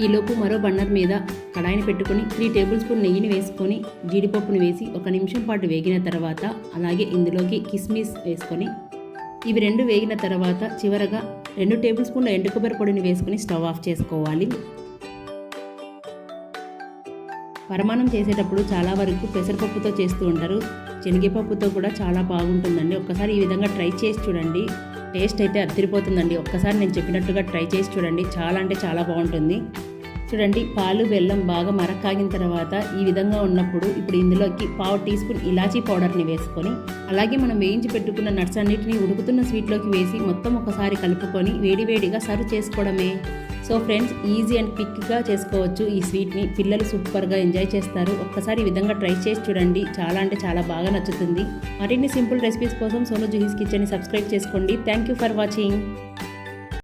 ఈలోపు మరో బర్నర్ మీద కడాయిని పెట్టుకొని 3 టేబుల్ స్పూన్ నెయ్యిని వేసుకొని జీడిపప్పును వేసి 1 నిమిషం పాటు వేగిన తర్వాత అలాగే ఇందులోకి కిస్మిస్ వేసుకొని ఇవి 2 వేగిన తర్వాత చివరగా 2 టేబుల్ స్పూన్ల ఎండు కొబ్బరి పొడిని వేసుకొని స్టవ్ ఆఫ్ చేసుకోవాలి. పరమాన్నం చేసేటప్పుడు చాలా వరకు పెసరపప్పుతో చేస్తూ ఉంటారు. శనగపప్పుతో కూడా చాలా బాగుంటుందండి. ఒక్కసారి ఈ విధంగా ట్రై చేసి చూడండి. టేస్ట్ అయితే అదిరిపోతుందండి. ఒక్కసారి నేను చెప్పినట్టుగా ట్రై చేసి చూడండి. చాలా అంటే చాలా బాగుంటుంది. చూడండి, పాలు బెల్లం బాగా మరక్కాగిన తర్వాత ఈ విధంగా ఉన్నప్పుడు ఇప్పుడు ఇందులోకి 1/2 టీ స్పూన్ ఇలాచీ పౌడర్ని వేసుకొని అలాగే మనం వేయించి పెట్టుకున్న నట్స్ అన్నిటిని ఉడుకుతున్న స్వీట్లోకి వేసి మొత్తం ఒకసారి కలుపుకొని వేడివేడిగా సర్వ్ చేసుకోవడమే. సో ఫ్రెండ్స్, ఈజీ అండ్ క్విక్గా చేసుకోవచ్చు ఈ స్వీట్ని. పిల్లలు సూపర్గా ఎంజాయ్ చేస్తారు. ఒక్కసారి ఈ విధంగా ట్రై చేసి చూడండి. చాలా అంటే చాలా బాగా నచ్చుతుంది. మరిన్ని సింపుల్ రెసిపీస్ కోసం సోను జుహీస్ కిచెన్ని సబ్స్క్రైబ్ చేసుకోండి. Thank you for watching.